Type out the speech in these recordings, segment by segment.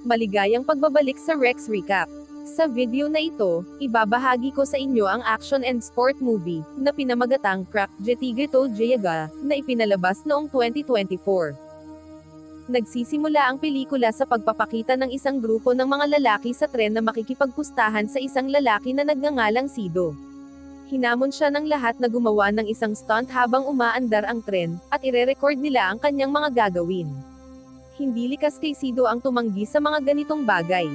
Maligayang pagbabalik sa Rex Recap. Sa video na ito, ibabahagi ko sa inyo ang action and sport movie na pinamagatang Crack Jetigito Jayaga na ipinalabas noong 2024. Nagsisimula ang pelikula sa pagpapakita ng isang grupo ng mga lalaki sa tren na makikipagpustahan sa isang lalaki na nagngangalang Sido. Hinamon siya ng lahat na gumawa ng isang stunt habang umaandar ang tren, at ire-record nila ang kanyang mga gagawin. Hindi likas kay Sido ang tumanggi sa mga ganitong bagay.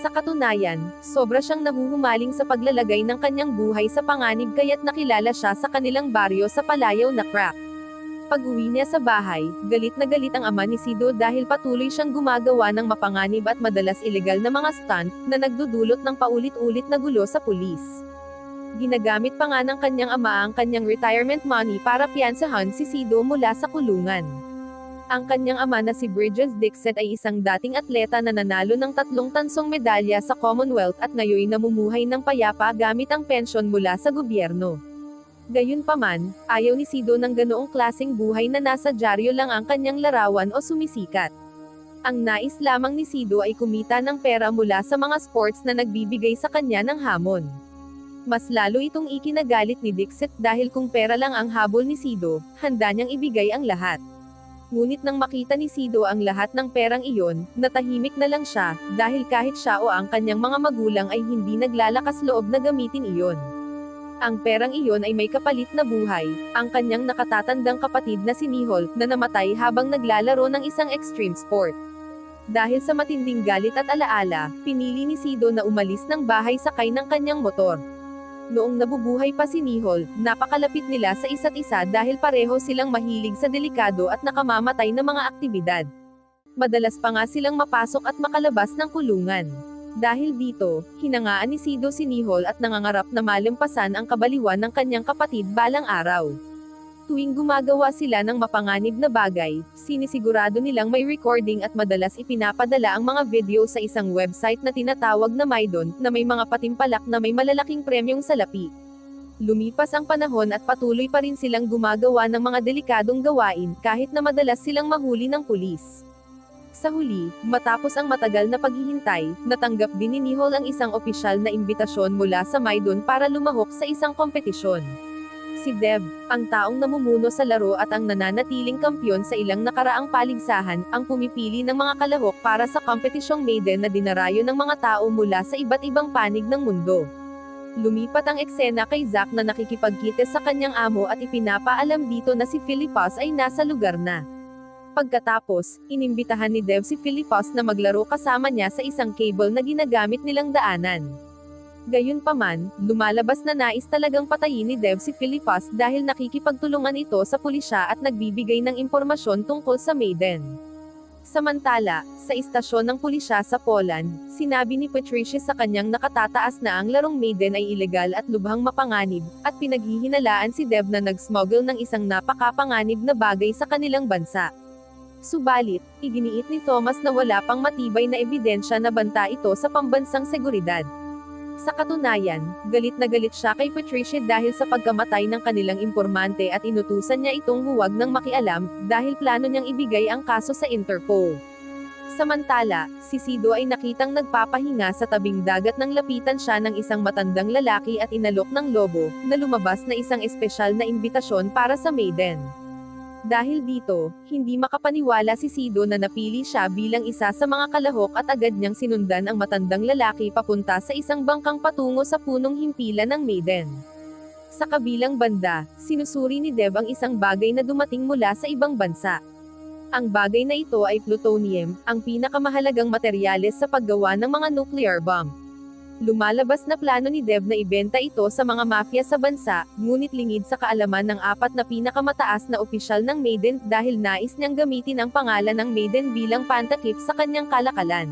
Sa katunayan, sobra siyang nahuhumaling sa paglalagay ng kanyang buhay sa panganib kaya't nakilala siya sa kanilang baryo sa palayaw na Crack. Pag-uwi niya sa bahay, galit na galit ang ama ni Sido dahil patuloy siyang gumagawa ng mapanganib at madalas ilegal na mga stunt na nagdudulot ng paulit-ulit na gulo sa pulis. Ginagamit pa nga ng kanyang ama ang kanyang retirement money para piyansahan si Sido mula sa kulungan. Ang kanyang ama na si Bridges Dixit ay isang dating atleta na nanalo ng 3 tansong medalya sa Commonwealth at ngayon namumuhay ng payapa gamit ang pensyon mula sa gobyerno. Gayunpaman, ayaw ni Sido ng ganoong klaseng buhay na nasa dyaryo lang ang kanyang larawan o sumisikat. Ang nais lamang ni Sido ay kumita ng pera mula sa mga sports na nagbibigay sa kanya ng hamon. Mas lalo itong ikinagalit ni Dixit dahil kung pera lang ang habol ni Sido, handa niyang ibigay ang lahat. Ngunit nang makita ni Sido ang lahat ng perang iyon, natahimik na lang siya, dahil kahit siya o ang kanyang mga magulang ay hindi naglalakas loob na gamitin iyon. Ang perang iyon ay may kapalit na buhay, ang kanyang nakatatandang kapatid na si Nihol, na namatay habang naglalaro ng isang extreme sport. Dahil sa matinding galit at alaala, pinili ni Sido na umalis ng bahay sakay ng kanyang motor. Noong nabubuhay pa si Nihol, napakalapit nila sa isa't isa dahil pareho silang mahilig sa delikado at nakamamatay na mga aktibidad. Madalas pa nga silang mapasok at makalabas ng kulungan. Dahil dito, hinangaan ni Sido si Nihol at nangangarap na malampasan ang kabaliwan ng kanyang kapatid balang araw. Tuwing gumagawa sila ng mapanganib na bagay, sinisigurado nilang may recording at madalas ipinapadala ang mga video sa isang website na tinatawag na Maidon, na may mga patimpalak na may malalaking premyong salapi. Lumipas ang panahon at patuloy pa rin silang gumagawa ng mga delikadong gawain, kahit na madalas silang mahuli ng pulis. Sa huli, matapos ang matagal na paghihintay, natanggap din ni Nihol ang isang opisyal na imbitasyon mula sa Maidon para lumahok sa isang kompetisyon. Si Dev, ang taong namumuno sa laro at ang nananatiling kampyon sa ilang nakaraang paligsahan, ang pumipili ng mga kalahok para sa kompetisyong maiden na dinarayo ng mga tao mula sa iba't ibang panig ng mundo. Lumipat ang eksena kay Zack na nakikipagkite sa kanyang amo at ipinapaalam dito na si Philippos ay nasa lugar na. Pagkatapos, inimbitahan ni Dev si Philippos na maglaro kasama niya sa isang cable na ginagamit nilang daanan. Gayunpaman, lumalabas na nais talagang patayin ni Dev si Philippos dahil nakikipagtulungan ito sa pulisya at nagbibigay ng impormasyon tungkol sa maiden. Samantala, sa istasyon ng pulisya sa Poland, sinabi ni Patricia sa kanyang nakatataas na ang larong maiden ay ilegal at lubhang mapanganib, at pinaghihinalaan si Dev na nag-smuggle ng isang napakapanganib na bagay sa kanilang bansa. Subalit, iginiit ni Thomas na wala pang matibay na ebidensya na banta ito sa pambansang seguridad. Sa katunayan, galit na galit siya kay Patricia dahil sa pagkamatay ng kanilang impormante at inutusan niya itong huwag nang makialam, dahil plano niyang ibigay ang kaso sa Interpol. Samantala, si Sido ay nakitang nagpapahinga sa tabing dagat nang lapitan siya ng isang matandang lalaki at inalok ng lobo, na lumabas na isang espesyal na imbitasyon para sa maiden. Dahil dito, hindi makapaniwala si Sido na napili siya bilang isa sa mga kalahok at agad niyang sinundan ang matandang lalaki papunta sa isang bangkang patungo sa punong himpilan ng maiden. Sa kabilang banda, sinusuri ni Dev ang isang bagay na dumating mula sa ibang bansa. Ang bagay na ito ay plutonium, ang pinakamahalagang materyales sa paggawa ng mga nuclear bomb. Lumalabas na plano ni Dev na ibenta ito sa mga mafia sa bansa, ngunit lingid sa kaalaman ng 4 na pinakamataas na opisyal ng maiden dahil nais niyang gamitin ang pangalan ng maiden bilang pantakip sa kanyang kalakalan.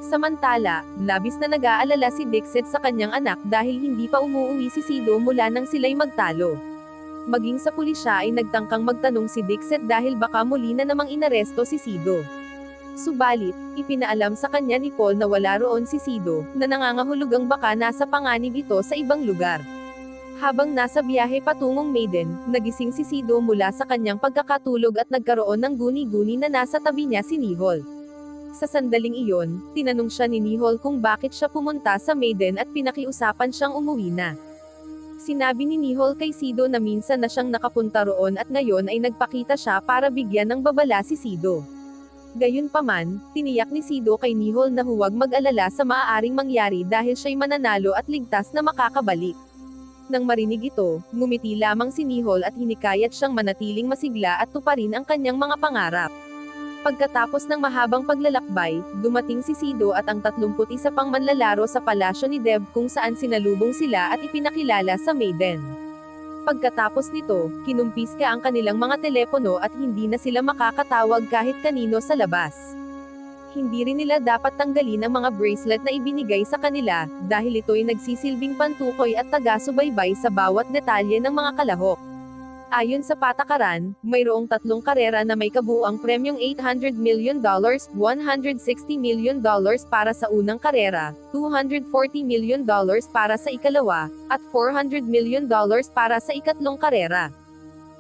Samantala, labis na nag-aalala si Dixit sa kanyang anak dahil hindi pa umuuwi si Sido mula nang sila'y magtalo. Maging sa pulisya ay nagtangkang magtanong si Dixit dahil baka muli na namang inaresto si Sido. Subalit, ipinaalam sa kanya ni Paul na wala roon si Sido, na nangangahulugang baka nasa panganib ito sa ibang lugar. Habang nasa biyahe patungong Maiden, nagising si Sido mula sa kanyang pagkakatulog at nagkaroon ng guni-guni na nasa tabi niya si Nihol. Sa sandaling iyon, tinanong siya ni Nihol kung bakit siya pumunta sa Maiden at pinakiusapan siyang umuwi na. Sinabi ni Nihol kay Sido na minsan na siyang nakapunta roon at ngayon ay nagpakita siya para bigyan ng babala si Sido. Gayunpaman, tiniyak ni Sido kay Nihol na huwag mag-alala sa maaaring mangyari dahil siya'y mananalo at ligtas na makakabalik. Nang marinig ito, ngumiti lamang si Nihol at hinikayat siyang manatiling masigla at tuparin ang kanyang mga pangarap. Pagkatapos ng mahabang paglalakbay, dumating si Sido at ang 31 pang manlalaro sa palasyo ni Deb kung saan sinalubong sila at ipinakilala sa Maiden. Pagkatapos nito, kinumpiska ang kanilang mga telepono at hindi na sila makakatawag kahit kanino sa labas. Hindi rin nila dapat tanggalin ang mga bracelet na ibinigay sa kanila, dahil ito'y nagsisilbing pantukoy at taga-subaybay sa bawat detalye ng mga kalahok. Ayon sa patakaran, mayroong 3 karera na may kabuuang premyong $800 million, $160 million para sa unang karera, $240 million para sa ikalawa, at $400 million para sa ikatlong karera.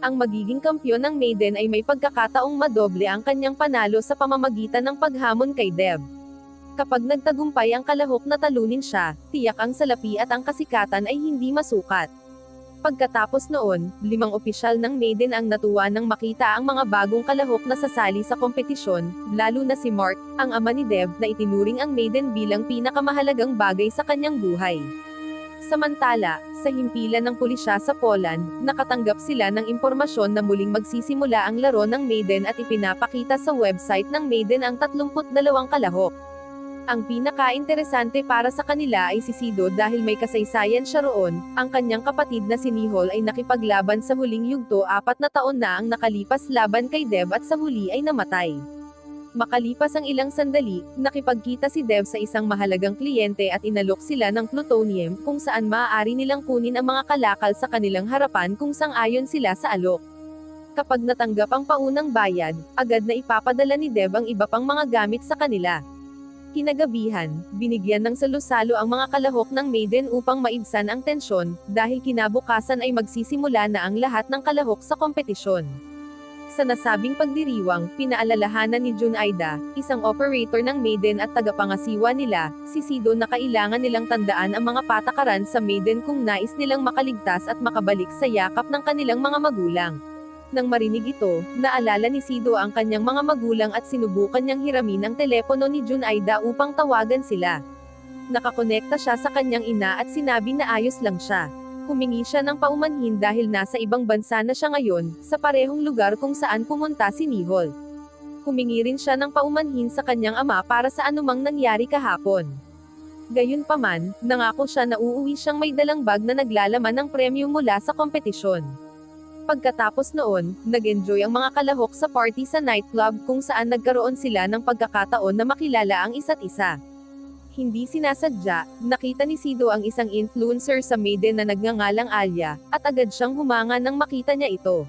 Ang magiging kampyon ng Maiden ay may pagkakataong madoble ang kanyang panalo sa pamamagitan ng paghamon kay Deb. Kapag nagtagumpay ang kalahok na talunin siya, tiyak ang salapi at ang kasikatan ay hindi masukat. Pagkatapos noon, 5 opisyal ng Maiden ang natuwa nang makita ang mga bagong kalahok na sasali sa kompetisyon, lalo na si Mark, ang ama ni Deb, na itinuring ang Maiden bilang pinakamahalagang bagay sa kanyang buhay. Samantala, sa himpilan ng pulisya sa Poland, nakatanggap sila ng impormasyon na muling magsisimula ang laro ng Maiden at ipinapakita sa website ng Maiden ang 32 kalahok. Ang pinaka-interesante para sa kanila ay si Sido dahil may kasaysayan siya roon, ang kanyang kapatid na si Nihol ay nakipaglaban sa huling yugto 4 na taon na ang nakalipas laban kay Deb at sa huli ay namatay. Makalipas ang ilang sandali, nakipagkita si Deb sa isang mahalagang kliyente at inalok sila ng plutonium kung saan maaari nilang kunin ang mga kalakal sa kanilang harapan kung sang-ayon sila sa alok. Kapag natanggap ang paunang bayad, agad na ipapadala ni Deb ang iba pang mga gamit sa kanila. Kinagabihan, binigyan ng salusalo ang mga kalahok ng Maiden upang maibsan ang tensyon, dahil kinabukasan ay magsisimula na ang lahat ng kalahok sa kompetisyon. Sa nasabing pagdiriwang, pinaalalahanan ni Jun Aida, isang operator ng Maiden at tagapangasiwa nila, si Sido na kailangan nilang tandaan ang mga patakaran sa Maiden kung nais nilang makaligtas at makabalik sa yakap ng kanilang mga magulang. Nang marinig ito, naalala ni Sido ang kanyang mga magulang at sinubukan niyang hiramin ang telepono ni Jun Aida upang tawagan sila. Nakakonekta siya sa kanyang ina at sinabi na ayos lang siya. Humingi siya ng paumanhin dahil nasa ibang bansa na siya ngayon, sa parehong lugar kung saan pumunta si Nihol. Humingi rin siya ng paumanhin sa kanyang ama para sa anumang nangyari kahapon. Gayunpaman, nangako siya na uuwi siyang may dalang bag na naglalaman ng premyo mula sa kompetisyon. Pagkatapos noon, nag-enjoy ang mga kalahok sa party sa nightclub kung saan nagkaroon sila ng pagkakataon na makilala ang isa't isa. Hindi sinasadya, nakita ni Sido ang isang influencer sa Maiden na nagngangalang Alia, at agad siyang humanga nang makita niya ito.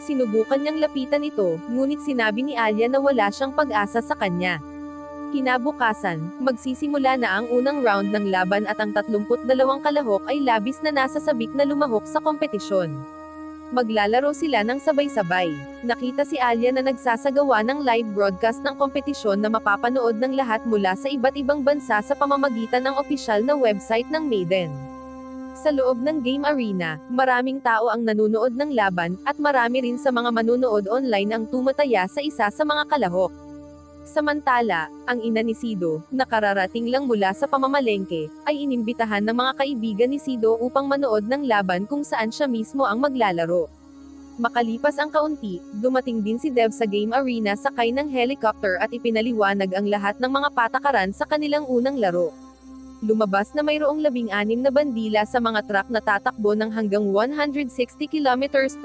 Sinubukan niyang lapitan ito, ngunit sinabi ni Alia na wala siyang pag-asa sa kanya. Kinabukasan, magsisimula na ang unang round ng laban at ang 32 kalahok ay labis na nasasabik na lumahok sa kompetisyon. Maglalaro sila ng sabay-sabay. Nakita si Alia na nagsasagawa ng live broadcast ng kompetisyon na mapapanood ng lahat mula sa iba't ibang bansa sa pamamagitan ng opisyal na website ng Maiden. Sa loob ng game arena, maraming tao ang nanunood ng laban, at marami rin sa mga manunood online ang tumataya sa isa sa mga kalahok. Samantala, ang ina ni Sido, na kararating lang mula sa pamamalengke, ay inimbitahan ng mga kaibigan ni Sido upang manood ng laban kung saan siya mismo ang maglalaro. Makalipas ang kaunti, dumating din si Deb sa game arena sakay ng helicopter at ipinaliwanag ang lahat ng mga patakaran sa kanilang unang laro. Lumabas na mayroong 16 na bandila sa mga truck na tatakbo ng hanggang 160 km/h,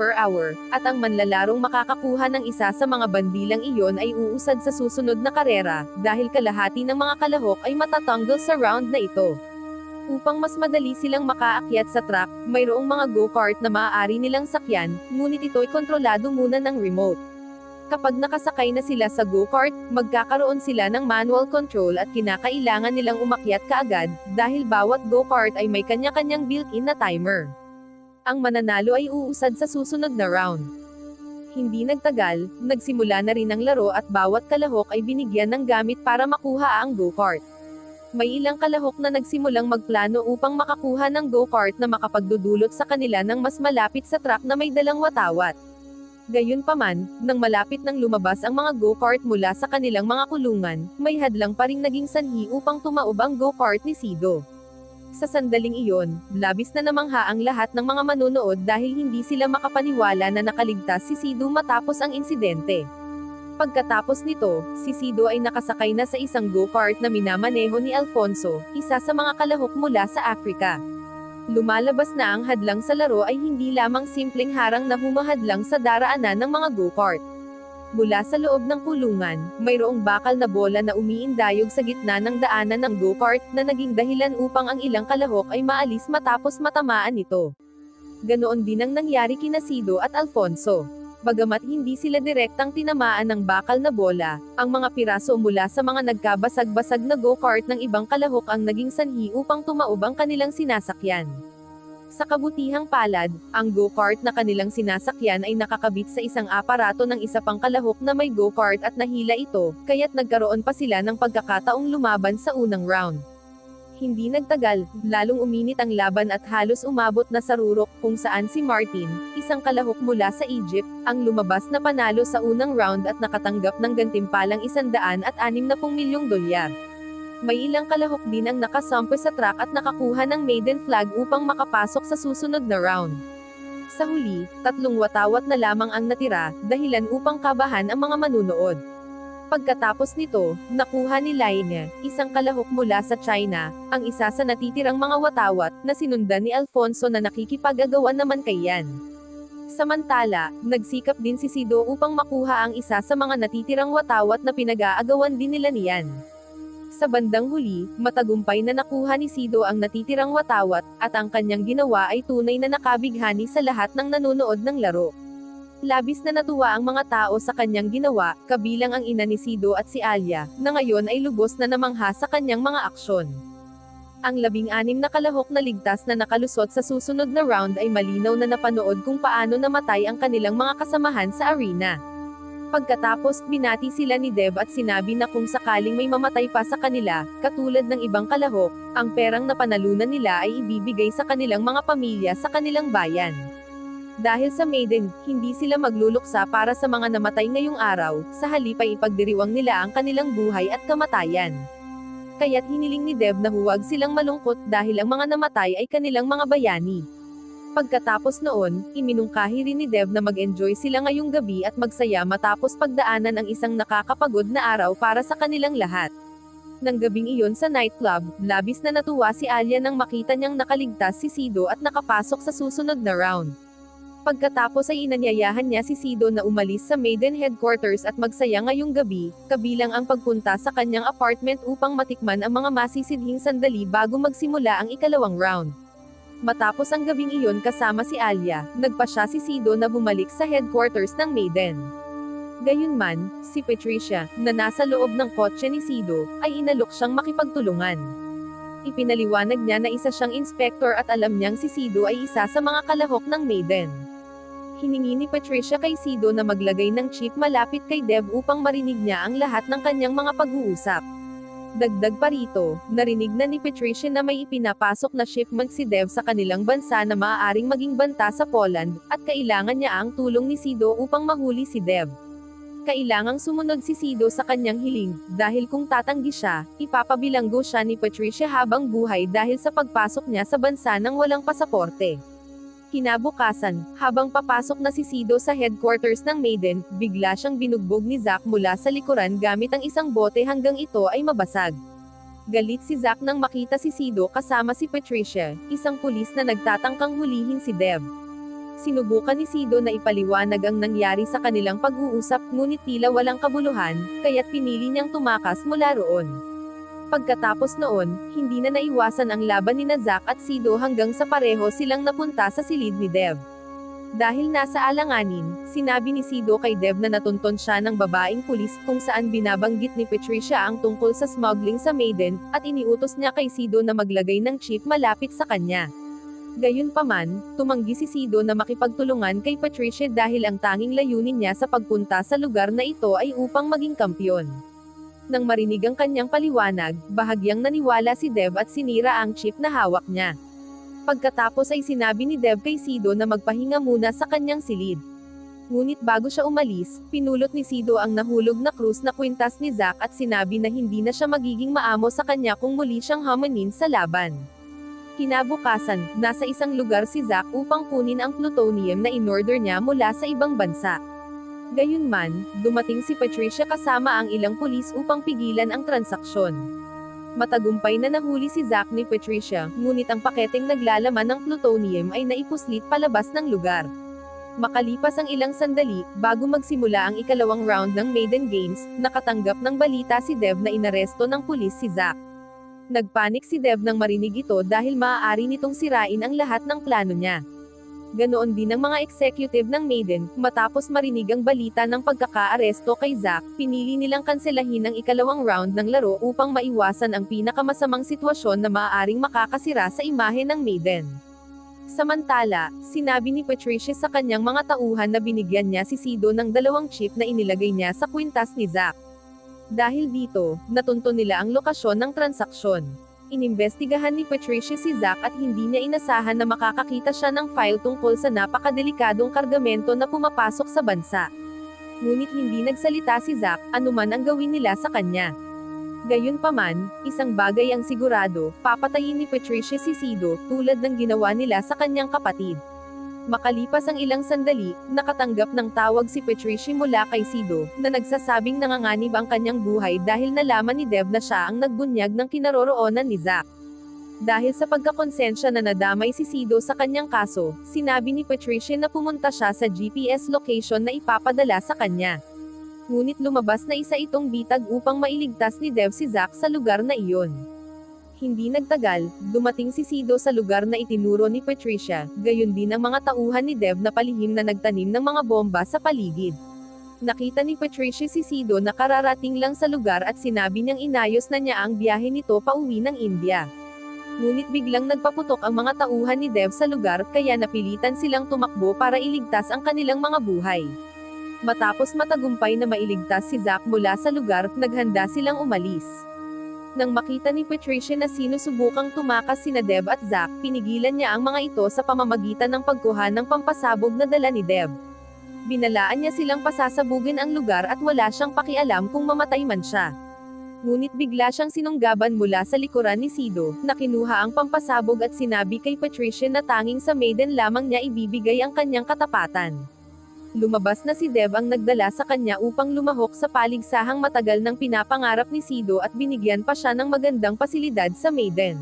at ang manlalarong makakakuha ng isa sa mga bandilang iyon ay uusad sa susunod na karera, dahil kalahati ng mga kalahok ay matatanggal sa round na ito. Upang mas madali silang makaakyat sa truck, mayroong mga go-kart na maaari nilang sakyan, ngunit ito'y kontrolado muna ng remote. Kapag nakasakay na sila sa go-kart, magkakaroon sila ng manual control at kinakailangan nilang umakyat kaagad, dahil bawat go-kart ay may kanya-kanyang built-in na timer. Ang mananalo ay uusad sa susunod na round. Hindi nagtagal, nagsimula na rin ang laro at bawat kalahok ay binigyan ng gamit para makuha ang go-kart. May ilang kalahok na nagsimulang magplano upang makakuha ng go-kart na makapagdudulot sa kanila ng mas malapit sa truck na may dalang watawat. Gayunpaman, nang malapit nang lumabas ang mga go-kart mula sa kanilang mga kulungan, may hadlang pa ring naging sanhi upang tumaob ang go-kart ni Sido. Sa sandaling iyon, labis na namangha ang lahat ng mga manonood dahil hindi sila makapaniwala na nakaligtas si Sido matapos ang insidente. Pagkatapos nito, si Sido ay nakasakay na sa isang go-kart na minamaneho ni Alfonso, isa sa mga kalahok mula sa Africa. Lumalabas na ang hadlang sa laro ay hindi lamang simpleng harang na humahadlang sa daraanan ng mga go-kart. Mula sa loob ng kulungan, mayroong bakal na bola na umiindayog sa gitna ng daanan ng go-kart na naging dahilan upang ang ilang kalahok ay maalis matapos matamaan ito. Ganoon din ang nangyari kina Sido at Alfonso. Bagamat hindi sila direktang tinamaan ng bakal na bola, ang mga piraso mula sa mga nagkabasag-basag na go-kart ng ibang kalahok ang naging sanhi upang tumaob ang kanilang sinasakyan. Sa kabutihang palad, ang go-kart na kanilang sinasakyan ay nakakabit sa isang aparato ng isa pang kalahok na may go-kart at nahila ito, kaya't nagkaroon pa sila ng pagkakataong lumaban sa unang round. Hindi nagtagal, lalong uminit ang laban at halos umabot na sa rurok kung saan si Martin, isang kalahok mula sa Egypt, ang lumabas na panalo sa unang round at nakatanggap ng gantimpalang $160 milyong. May ilang kalahok din ang nakasampo sa track at nakakuha ng maiden flag upang makapasok sa susunod na round. Sa huli, 3 watawat na lamang ang natira, dahilan upang kabahan ang mga manunood. Pagkatapos nito, nakuha ni Laine, isang kalahok mula sa China, ang isa sa natitirang mga watawat, na sinundan ni Alfonso na nakikipag-agawan naman kay Yan. Samantala, nagsikap din si Sido upang makuha ang isa sa mga natitirang watawat na pinag-aagawan din nila ni Yan. Sa bandang huli, matagumpay na nakuha ni Sido ang natitirang watawat, at ang kanyang ginawa ay tunay na nakabighani sa lahat ng nanonood ng laro. Labis na natuwa ang mga tao sa kanyang ginawa, kabilang ang ina ni Sido at si Alia, na ngayon ay lubos na namangha sa kanyang mga aksyon. Ang 16 na kalahok na ligtas na nakalusot sa susunod na round ay malinaw na napanood kung paano namatay ang kanilang mga kasamahan sa arena. Pagkatapos, binati sila ni Deb at sinabi na kung sakaling may mamatay pa sa kanila, katulad ng ibang kalahok, ang perang napanalunan nila ay ibibigay sa kanilang mga pamilya sa kanilang bayan. Dahil sa maiden, hindi sila magluluksa para sa mga namatay ngayong araw, sa halip ay ipagdiriwang nila ang kanilang buhay at kamatayan. Kaya't hiniling ni Deb na huwag silang malungkot dahil ang mga namatay ay kanilang mga bayani. Pagkatapos noon, iminungkahi rin ni Deb na mag-enjoy sila ngayong gabi at magsaya matapos pagdaanan ang isang nakakapagod na araw para sa kanilang lahat. Nang gabing iyon sa nightclub, labis na natuwa si Alia nang makita niyang nakaligtas si Sido at nakapasok sa susunod na round. Pagkatapos ay inanyayahan niya si Sido na umalis sa maiden headquarters at magsaya ngayong gabi, kabilang ang pagpunta sa kanyang apartment upang matikman ang mga masisidhing sandali bago magsimula ang ikalawang round. Matapos ang gabing iyon kasama si Alia, nagpasya si Sido na bumalik sa headquarters ng maiden. Gayunman, si Patricia, na nasa loob ng kotse ni Sido, ay inalok siyang makipagtulungan. Ipinaliwanag niya na isa siyang inspektor at alam niyang si Sido ay isa sa mga kalahok ng maiden. Hiningi ni Patricia kay Sido na maglagay ng chip malapit kay Deb upang marinig niya ang lahat ng kanyang mga pag-uusap. Dagdag pa rito, narinig na ni Patricia na may ipinapasok na shipment si Dev sa kanilang bansa na maaaring maging banta sa Poland, at kailangan niya ang tulong ni Sido upang mahuli si Dev. Kailangang sumunod si Sido sa kanyang hiling, dahil kung tatanggi siya, ipapabilanggo siya ni Patricia habang buhay dahil sa pagpasok niya sa bansa nang walang pasaporte. Kinabukasan, habang papasok na si Sido sa headquarters ng Maiden, bigla siyang binugbog ni Zack mula sa likuran gamit ang isang bote hanggang ito ay mabasag. Galit si Zack nang makita si Sido kasama si Patricia, isang pulis na nagtatangkang hulihin si Deb. Sinubukan ni Sido na ipaliwanag ang nangyari sa kanilang pag-uusap ngunit tila walang kabuluhan, kaya't pinili niyang tumakas mula roon. Pagkatapos noon, hindi na naiwasan ang laban ni Zack at Sido hanggang sa pareho silang napunta sa silid ni Deb. Dahil nasa alanganin, sinabi ni Sido kay Deb na natunton siya ng babaeng pulis kung saan binabanggit ni Patricia ang tungkol sa smuggling sa Maiden, at iniutos niya kay Sido na maglagay ng chip malapit sa kanya. Gayunpaman, tumanggi si Sido na makipagtulungan kay Patricia dahil ang tanging layunin niya sa pagpunta sa lugar na ito ay upang maging kampyon. Nang marinig ang kanyang paliwanag, bahagyang naniwala si Dev at sinira ang chip na hawak niya. Pagkatapos ay sinabi ni Dev kay Sido na magpahinga muna sa kanyang silid. Ngunit bago siya umalis, pinulot ni Sido ang nahulog na krus na kwintas ni Zack at sinabi na hindi na siya magiging maamo sa kanya kung muli siyang hamanin sa laban. Kinabukasan, nasa isang lugar si Zack upang kunin ang plutonium na inorder niya mula sa ibang bansa. Gayunman, dumating si Patricia kasama ang ilang pulis upang pigilan ang transaksyon. Matagumpay na nahuli si Zack ni Patricia, ngunit ang paketeng naglalaman ng plutonium ay naipuslit palabas ng lugar. Makalipas ang ilang sandali, bago magsimula ang ikalawang round ng Maiden Games, nakatanggap ng balita si Dev na inaresto ng pulis si Zack. Nagpanik si Dev nang marinig ito dahil maaari nitong sirain ang lahat ng plano niya. Ganoon din ang mga executive ng Maiden, matapos marinig ang balita ng pagkaka-aresto kay Zack, pinili nilang kanselahin ang ikalawang round ng laro upang maiwasan ang pinakamasamang sitwasyon na maaaring makakasira sa imahe ng Maiden. Samantala, sinabi ni Patricia sa kanyang mga tauhan na binigyan niya si Sido ng 2 chip na inilagay niya sa kwintas ni Zack. Dahil dito, natunto nila ang lokasyon ng transaksyon. Inimbestigahan ni Patricia si Zack at hindi niya inasahan na makakakita siya ng file tungkol sa napakadelikadong kargamento na pumapasok sa bansa. Ngunit hindi nagsalita si Zack, anuman ang gawin nila sa kanya. Gayunpaman, isang bagay ang sigurado, papatayin ni Patricia si Sido, tulad ng ginawa nila sa kanyang kapatid. Makalipas ang ilang sandali, nakatanggap ng tawag si Patricia mula kay Sido, na nagsasabing nanganganib ang kanyang buhay dahil nalaman ni Dev na siya ang nagbunyag ng kinaroroonan ni Zack. Dahil sa pagkakonsensya na nadamay si Sido sa kanyang kaso, sinabi ni Patricia na pumunta siya sa GPS location na ipapadala sa kanya. Ngunit lumabas na isa itong bitag upang mailigtas ni Dev si Zack sa lugar na iyon. Hindi nagtagal, dumating si Sido sa lugar na itinuro ni Patricia, gayon din ang mga tauhan ni Dev na palihim na nagtanim ng mga bomba sa paligid. Nakita ni Patricia si Sido na kararating lang sa lugar at sinabi niyang inayos na niya ang biyahe nito pauwi ng India. Ngunit biglang nagpaputok ang mga tauhan ni Dev sa lugar kaya napilitan silang tumakbo para iligtas ang kanilang mga buhay. Matapos matagumpay na mailigtas si Zack mula sa lugar, naghanda silang umalis. Nang makita ni Patricia na sinusubukang tumakas sina Dev at Zack, pinigilan niya ang mga ito sa pamamagitan ng pagkuha ng pampasabog na dala ni Dev. Binalaan niya silang pasasabugin ang lugar at wala siyang pakialam kung mamatay man siya. Ngunit bigla siyang sinunggaban mula sa likuran ni Sido, na kinuha ang pampasabog at sinabi kay Patricia na tanging sa Maiden lamang niya ibibigay ang kanyang katapatan. Lumabas na si Dev ang nagdala sa kanya upang lumahok sa paligsahang matagal ng pinapangarap ni Sido at binigyan pa siya ng magandang pasilidad sa Maiden.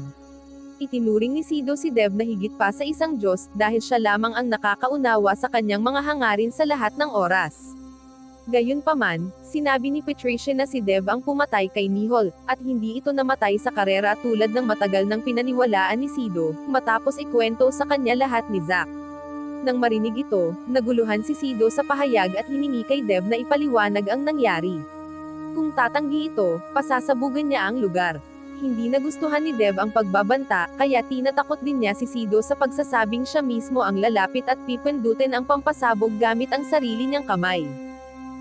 Itinuring ni Sido si Dev na higit pa sa isang Diyos dahil siya lamang ang nakakaunawa sa kanyang mga hangarin sa lahat ng oras. Gayunpaman, sinabi ni Patricia na si Dev ang pumatay kay Nihol, at hindi ito namatay sa karera tulad ng matagal ng pinaniwalaan ni Sido, matapos ikwento sa kanya lahat ni Zack. Nang marinig ito, naguluhan si Sido sa pahayag at hiningi kay Dev na ipaliwanag ang nangyari. Kung tatanggi ito, pasasabugan niya ang lugar. Hindi nagustuhan ni Dev ang pagbabanta, kaya tinatakot din niya si Sido sa pagsasabing siya mismo ang lalapit at pipindutin ang pampasabog gamit ang sarili niyang kamay.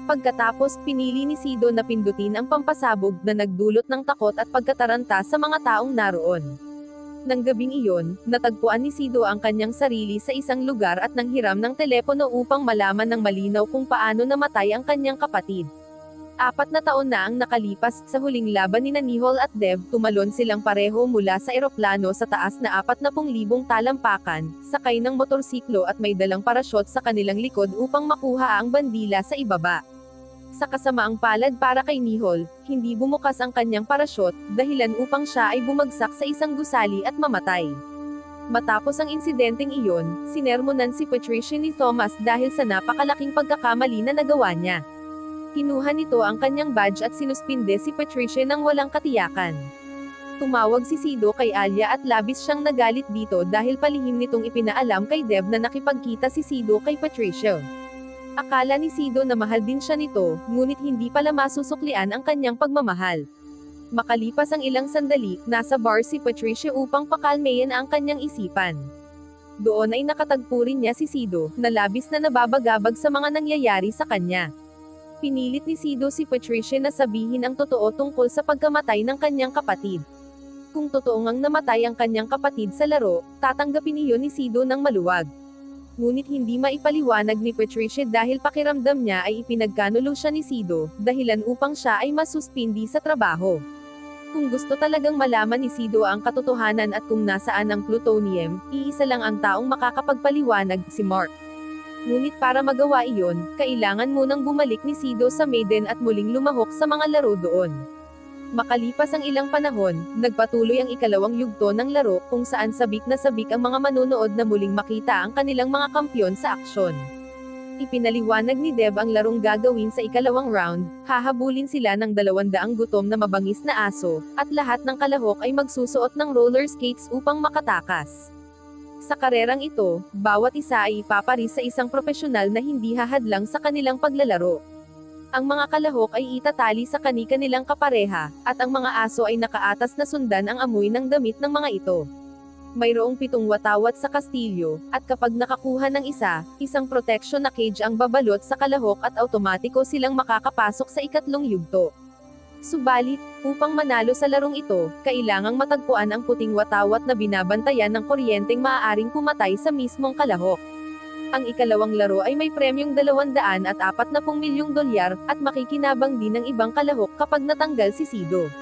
Pagkatapos, pinili ni Sido na pindutin ang pampasabog na nagdulot ng takot at pagkataranta sa mga taong naroon. Nang gabing iyon, natagpuan ni Sido ang kanyang sarili sa isang lugar at nanghiram ng telepono upang malaman ng malinaw kung paano namatay ang kanyang kapatid. 4 na taon na ang nakalipas, sa huling laban ni Nihol at Dev, tumalon silang pareho mula sa eroplano sa taas na 40,000 talampakan, sakay ng motorsiklo at may dalang parasyon sa kanilang likod upang makuha ang bandila sa ibaba. Sa kasamaang palad para kay Nihol, hindi bumukas ang kanyang parasyon, dahilan upang siya ay bumagsak sa isang gusali at mamatay. Matapos ang insidenteng iyon, sinermonan si Patricia ni Thomas dahil sa napakalaking pagkakamali na nagawa niya. Kinuha nito ang kanyang badge at sinuspinde si Patricia nang walang katiyakan. Tumawag si Sido kay Alia at labis siyang nagalit dito dahil palihim nitong ipinaalam kay Dev na nakipagkita si Sido kay Patricia. Akala ni Sido na mahal din siya nito, ngunit hindi pala masusuklian ang kanyang pagmamahal. Makalipas ang ilang sandali, nasa bar si Patricia upang pakalmayan ang kanyang isipan. Doon ay nakatagpo rin niya si Sido, na labis na nababagabag sa mga nangyayari sa kanya. Pinilit ni Sido si Patricia na sabihin ang totoo tungkol sa pagkamatay ng kanyang kapatid. Kung totoo ngang namatay ang kanyang kapatid sa laro, tatanggapin iyon ni Sido ng maluwag. Ngunit hindi maipaliwanag ni Patricia dahil pakiramdam niya ay ipinagkanulo siya ni Sido, dahilan upang siya ay masuspindi sa trabaho. Kung gusto talagang malaman ni Sido ang katotohanan at kung nasaan ang plutonium, iisa lang ang taong makakapagpaliwanag, si Mark. Ngunit para magawa iyon, kailangan munang bumalik ni Sido sa Maiden at muling lumahok sa mga laro doon. Makalipas ang ilang panahon, nagpatuloy ang ikalawang yugto ng laro kung saan sabik na sabik ang mga manonood na muling makita ang kanilang mga kampyon sa aksyon. Ipinaliwanag ni Dev ang larong gagawin sa ikalawang round, hahabulin sila ng 200 gutom na mabangis na aso, at lahat ng kalahok ay magsusuot ng roller skates upang makatakas. Sa karerang ito, bawat isa ay ipaparis sa isang profesional na hindi hahadlang sa kanilang paglalaro. Ang mga kalahok ay itatali sa kani-kanilang kapareha, at ang mga aso ay nakaatas na sundan ang amoy ng damit ng mga ito. Mayroong 7 watawat sa kastilyo, at kapag nakakuha ng isang protection na cage ang babalot sa kalahok at automatiko silang makakapasok sa ikatlong yugto. Subalit, upang manalo sa larong ito, kailangang matagpuan ang puting watawat na binabantayan ng kuryenteng maaaring pumatay sa mismong kalahok. Ang ikalawang laro ay may premyong $240 milyong, at makikinabang din ng ibang kalahok kapag natanggal si Sido.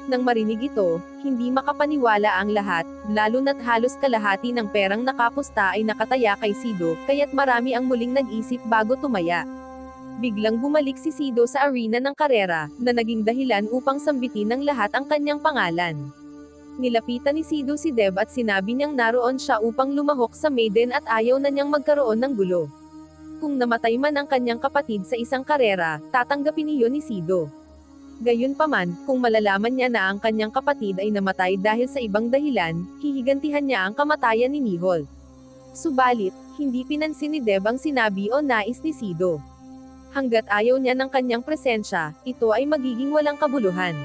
Nang marinig ito, hindi makapaniwala ang lahat, lalo na't halos kalahati ng perang nakapusta ay nakataya kay Sido, kaya't marami ang muling nag-isip bago tumaya. Biglang bumalik si Sido sa arena ng karera, na naging dahilan upang sambitin ng lahat ang kanyang pangalan. Nilapitan ni Sido si Dev at sinabi niyang naroon siya upang lumahok sa Maiden at ayaw na niyang magkaroon ng gulo. Kung namatay man ang kanyang kapatid sa isang karera, tatanggapin iyon ni Sido. Gayunpaman, kung malalaman niya na ang kanyang kapatid ay namatay dahil sa ibang dahilan, hihigantihan niya ang kamatayan ni Nihol. Subalit, hindi pinansin ni Dev ang sinabi o nais ni Sido. Hanggat ayaw niya ng kanyang presensya, ito ay magiging walang kabuluhan.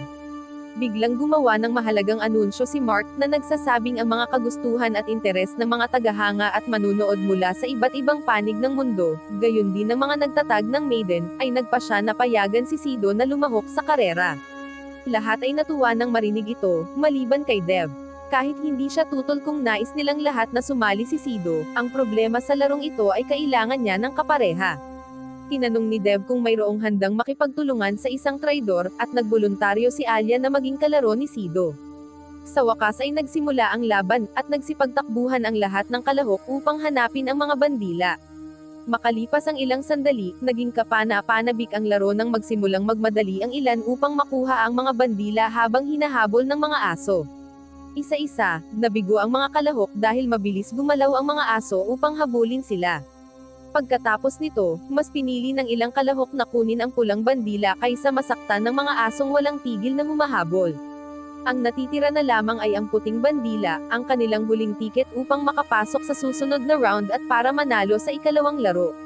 Biglang gumawa ng mahalagang anunsyo si Mark na nagsasabing ang mga kagustuhan at interes ng mga tagahanga at manunood mula sa iba't ibang panig ng mundo, gayon din ng mga nagtatag ng Maiden, ay nagpasya na payagan si Sido na lumahok sa karera. Lahat ay natuwa nang marinig ito, maliban kay Dev. Kahit hindi siya tutol kung nais nilang lahat na sumali si Sido, ang problema sa larong ito ay kailangan niya ng kapareha. Tinanong ni Dev kung mayroong handang makipagtulungan sa isang traidor, at nagboluntaryo si Alia na maging kalaro ni Sido. Sa wakas ay nagsimula ang laban, at nagsipagtakbuhan ang lahat ng kalahok upang hanapin ang mga bandila. Makalipas ang ilang sandali, naging kapana-panabik ang laro nang magsimulang magmadali ang ilan upang makuha ang mga bandila habang hinahabol ng mga aso. Isa-isa, nabigo ang mga kalahok dahil mabilis gumalaw ang mga aso upang habulin sila. Pagkatapos nito, mas pinili ng ilang kalahok na kunin ang pulang bandila kaysa masaktan ng mga asong walang tigil na humahabol. Ang natitira na lamang ay ang puting bandila, ang kanilang huling tiket upang makapasok sa susunod na round at para manalo sa ikalawang laro.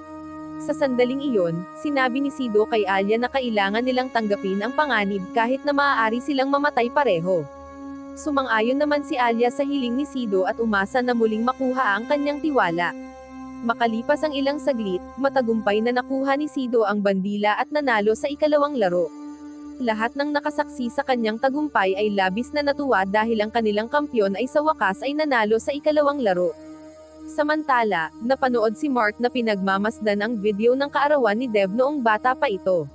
Sa sandaling iyon, sinabi ni Sido kay Alia na kailangan nilang tanggapin ang panganib kahit na maaari silang mamatay pareho. Sumang-ayon naman si Alia sa hiling ni Sido at umasa na muling makuha ang kanyang tiwala. Makalipas ang ilang saglit, matagumpay na nakuha ni Sido ang bandila at nanalo sa ikalawang laro. Lahat ng nakasaksi sa kanyang tagumpay ay labis na natuwa dahil ang kanilang kampyon ay sa wakas ay nanalo sa ikalawang laro. Samantala, napanood si Mark na pinagmamasdan ang video ng kaarawan ni Dev noong bata pa ito.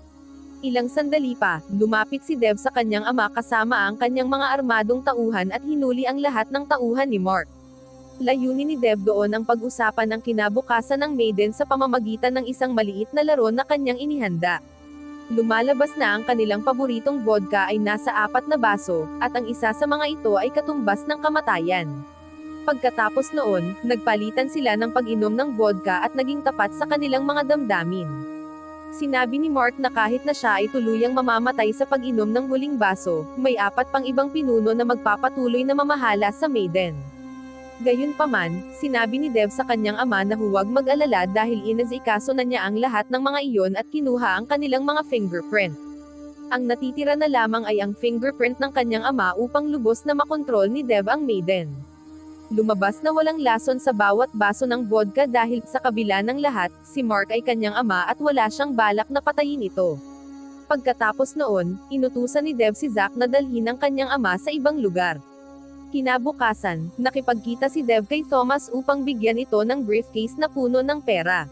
Ilang sandali pa, lumapit si Dev sa kanyang ama kasama ang kanyang mga armadong tauhan at hinuli ang lahat ng tauhan ni Mark. Layunin ni Dev doon ang pag-usapan ng kinabukasan ng Maiden sa pamamagitan ng isang maliit na laro na kanyang inihanda. Lumalabas na ang kanilang paboritong vodka ay nasa 4 na baso, at ang isa sa mga ito ay katumbas ng kamatayan. Pagkatapos noon, nagpalitan sila ng pag-inom ng vodka at naging tapat sa kanilang mga damdamin. Sinabi ni Mark na kahit na siya ay tuluyang mamamatay sa pag-inom ng huling baso, may 4 pang ibang pinuno na magpapatuloy na mamahala sa Maiden. Gayunpaman, sinabi ni Dev sa kanyang ama na huwag mag-alala dahil inasikaso na niya ang lahat ng mga iyon at kinuha ang kanilang mga fingerprint. Ang natitira na lamang ay ang fingerprint ng kanyang ama upang lubos na makontrol ni Dev ang Maiden. Lumabas na walang lason sa bawat baso ng vodka dahil sa kabila ng lahat, si Mark ay kanyang ama at wala siyang balak na patayin ito. Pagkatapos noon, inutusan ni Dev si Zack na dalhin ang kanyang ama sa ibang lugar. Kinabukasan, nakipagkita si Dev kay Thomas upang bigyan ito ng briefcase na puno ng pera.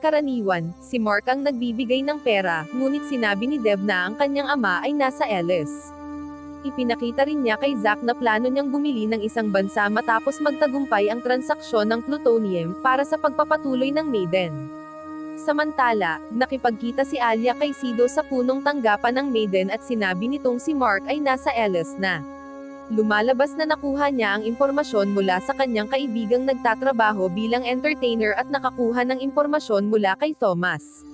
Karaniwan, si Mark ang nagbibigay ng pera, ngunit sinabi ni Dev na ang kanyang ama ay nasa Ellis. Ipinakita rin niya kay Zack na plano niyang bumili ng isang bansa matapos magtagumpay ang transaksyon ng plutonium para sa pagpapatuloy ng Maiden. Samantala, nakipagkita si Alia kay Sido sa punong tanggapan ng Maiden at sinabi nitong si Mark ay nasa Ellis na. Lumalabas na nakuha niya ang impormasyon mula sa kanyang kaibigang nagtatrabaho bilang entertainer at nakakuha ng impormasyon mula kay Thomas.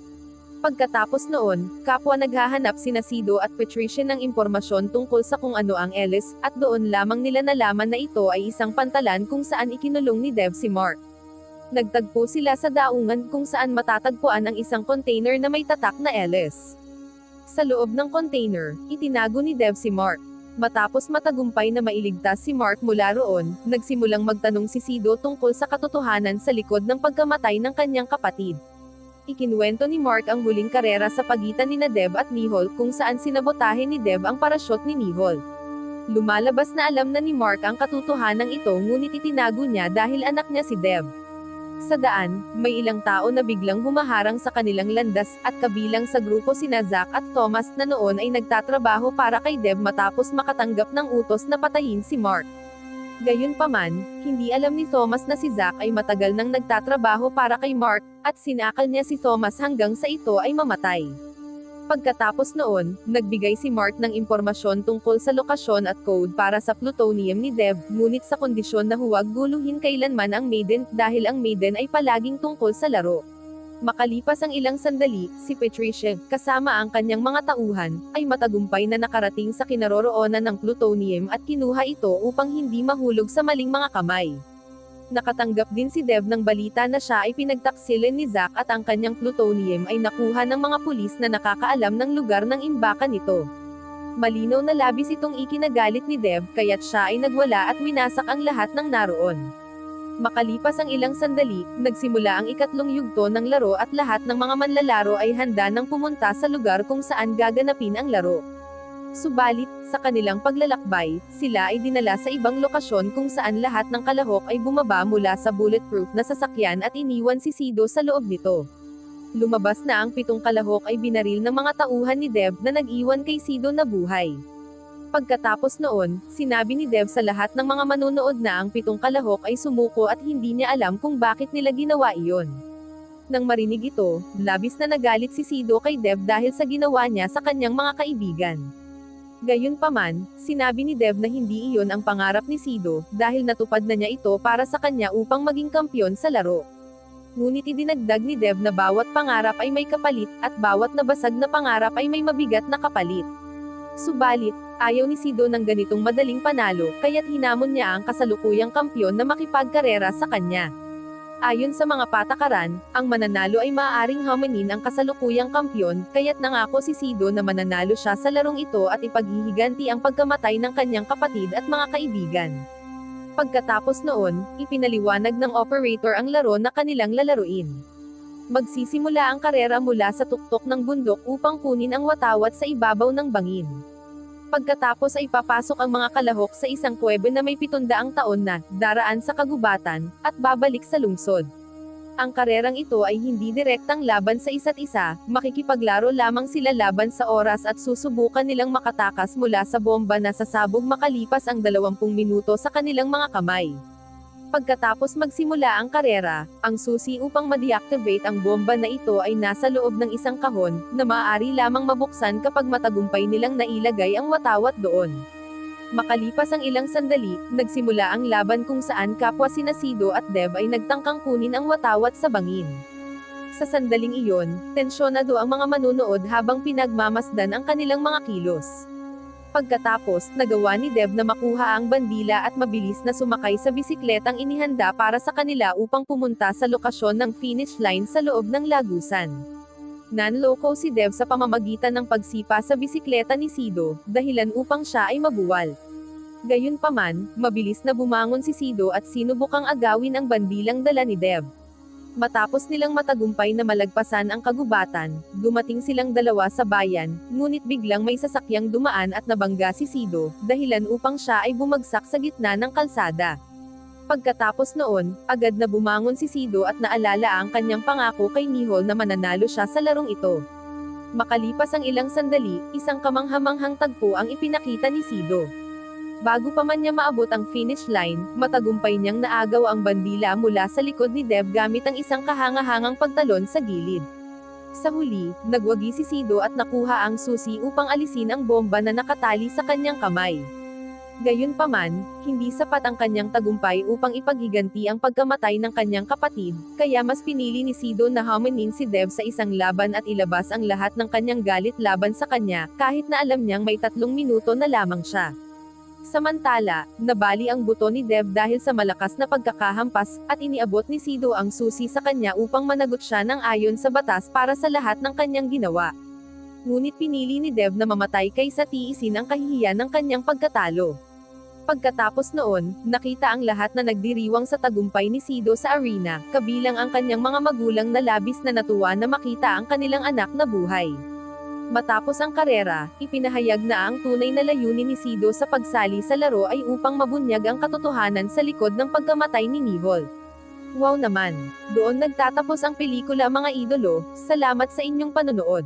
Pagkatapos noon, kapwa naghahanap sina Sido at Patricia ng impormasyon tungkol sa kung ano ang Ellis, at doon lamang nila nalaman na ito ay isang pantalan kung saan ikinulong ni Dev si Mark. Nagtagpo sila sa daungan kung saan matatagpuan ang isang container na may tatak na Ellis. Sa loob ng container, itinago ni Dev si Mark. Matapos matagumpay na mailigtas si Mark mula roon, nagsimulang magtanong si Sido tungkol sa katotohanan sa likod ng pagkamatay ng kanyang kapatid. Ikinuwento ni Mark ang huling karera sa pagitan ni Dev at Nihol kung saan sinabotahe ni Dev ang parashoot ni Nihol. Lumalabas na alam na ni Mark ang katotohanan ito ngunit itinago niya dahil anak niya si Dev. Sa daan, may ilang tao na biglang humaharang sa kanilang landas, at kabilang sa grupo sina Zack at Thomas na noon ay nagtatrabaho para kay Dev matapos makatanggap ng utos na patayin si Mark. Gayunpaman, hindi alam ni Thomas na si Zack ay matagal nang nagtatrabaho para kay Mark, at sinakal niya si Thomas hanggang sa ito ay mamatay. Pagkatapos noon, nagbigay si Mark ng impormasyon tungkol sa lokasyon at code para sa plutonium ni Dev, ngunit sa kondisyon na huwag guluhin kailanman ang Maiden, dahil ang Maiden ay palaging tungkol sa laro. Makalipas ang ilang sandali, si Patricia, kasama ang kanyang mga tauhan, ay matagumpay na nakarating sa kinaroroonan ng plutonium at kinuha ito upang hindi mahulog sa maling mga kamay. Nakatanggap din si Dev ng balita na siya ay pinagtaksilin ni Zack at ang kanyang plutonium ay nakuha ng mga pulis na nakakaalam ng lugar ng imbakan nito. Malinaw na labis itong ikinagalit ni Dev, kaya't siya ay nagwala at winasak ang lahat ng naroon. Makalipas ang ilang sandali, nagsimula ang ikatlong yugto ng laro at lahat ng mga manlalaro ay handa nang pumunta sa lugar kung saan gaganapin ang laro. Subalit, sa kanilang paglalakbay, sila ay dinala sa ibang lokasyon kung saan lahat ng kalahok ay bumaba mula sa bulletproof na sasakyan at iniwan si Sido sa loob nito. Lumabas na ang 7 kalahok ay binaril ng mga tauhan ni Dev na nag-iwan kay Sido na buhay. Pagkatapos noon, sinabi ni Dev sa lahat ng mga manunood na ang 7 kalahok ay sumuko at hindi niya alam kung bakit nila ginawa iyon. Nang marinig ito, labis na nagalit si Sido kay Dev dahil sa ginawa niya sa kanyang mga kaibigan. Gayunpaman, sinabi ni Dev na hindi iyon ang pangarap ni Sido, dahil natupad na niya ito para sa kanya upang maging kampiyon sa laro. Ngunit idinagdag ni Dev na bawat pangarap ay may kapalit, at bawat nabasag na pangarap ay may mabigat na kapalit. Subalit, ayaw ni Sido ng ganitong madaling panalo, kaya't hinamon niya ang kasalukuyang kampiyon na makipagkarera sa kanya. Ayon sa mga patakaran, ang mananalo ay maaaring hamanin ang kasalukuyang kampyon, kaya't nangako si Sido na mananalo siya sa larong ito at ipaghihiganti ang pagkamatay ng kanyang kapatid at mga kaibigan. Pagkatapos noon, ipinaliwanag ng operator ang laro na kanilang lalaruin. Magsisimula ang karera mula sa tuktok ng bundok upang kunin ang watawat sa ibabaw ng bangin. Pagkatapos ay papasok ang mga kalahok sa isang kuwebe na may 700 taon na, daraan sa kagubatan, at babalik sa lungsod. Ang karerang ito ay hindi direktang laban sa isa't isa, makikipaglaro lamang sila laban sa oras at susubukan nilang makatakas mula sa bomba na sasabog makalipas ang 20 minuto sa kanilang mga kamay. Pagkatapos magsimula ang karera, ang susi upang ma-deactivate ang bomba na ito ay nasa loob ng isang kahon, na maaari lamang mabuksan kapag matagumpay nilang nailagay ang watawat doon. Makalipas ang ilang sandali, nagsimula ang laban kung saan kapwa sina Sido at Dev ay nagtangkang kunin ang watawat sa bangin. Sa sandaling iyon, tensyonado ang mga manunood habang pinagmamasdan ang kanilang mga kilos. Pagkatapos, nagawa ni Dev na makuha ang bandila at mabilis na sumakay sa bisikletang inihanda para sa kanila upang pumunta sa lokasyon ng finish line sa loob ng lagusan. Nanloko si Dev sa pamamagitan ng pagsipa sa bisikleta ni Sido, dahilan upang siya ay mabuwal. Gayunpaman, mabilis na bumangon si Sido at sinubukang agawin ang bandilang dala ni Dev. Matapos nilang matagumpay na malagpasan ang kagubatan, dumating silang dalawa sa bayan, ngunit biglang may sasakyang dumaan at nabangga si Sido, dahilan upang siya ay bumagsak sa gitna ng kalsada. Pagkatapos noon, agad na bumangon si Sido at naalala ang kanyang pangako kay Mihol na mananalo siya sa larong ito. Makalipas ang ilang sandali, isang kamanghamanghang tagpo ang ipinakita ni Sido. Bago pa man niya maabot ang finish line, matagumpay niyang naagaw ang bandila mula sa likod ni Dev gamit ang isang kahangahangang pagtalon sa gilid. Sa huli, nagwagi si Sido at nakuha ang susi upang alisin ang bomba na nakatali sa kanyang kamay. Gayunpaman, hindi sapat ang kanyang tagumpay upang ipaghiganti ang pagkamatay ng kanyang kapatid, kaya mas pinili ni Sido na hamunin si Dev sa isang laban at ilabas ang lahat ng kanyang galit laban sa kanya, kahit na alam niyang may 3 minuto na lamang siya. Samantala, nabali ang buto ni Dev dahil sa malakas na pagkakahampas, at iniabot ni Sido ang susi sa kanya upang managot siya ng ayon sa batas para sa lahat ng kanyang ginawa. Ngunit pinili ni Dev na mamatay kaysa tiisin ang kahihiyan ng kanyang pagkatalo. Pagkatapos noon, nakita ang lahat na nagdiriwang sa tagumpay ni Sido sa arena, kabilang ang kanyang mga magulang na labis na natuwa na makita ang kanilang anak na buhay. Matapos ang karera, ipinahayag na ang tunay na layunin ni Sido sa pagsali sa laro ay upang mabunyag ang katotohanan sa likod ng pagkamatay ni Mihol. Wow naman! Doon nagtatapos ang pelikula mga idolo, salamat sa inyong panonood.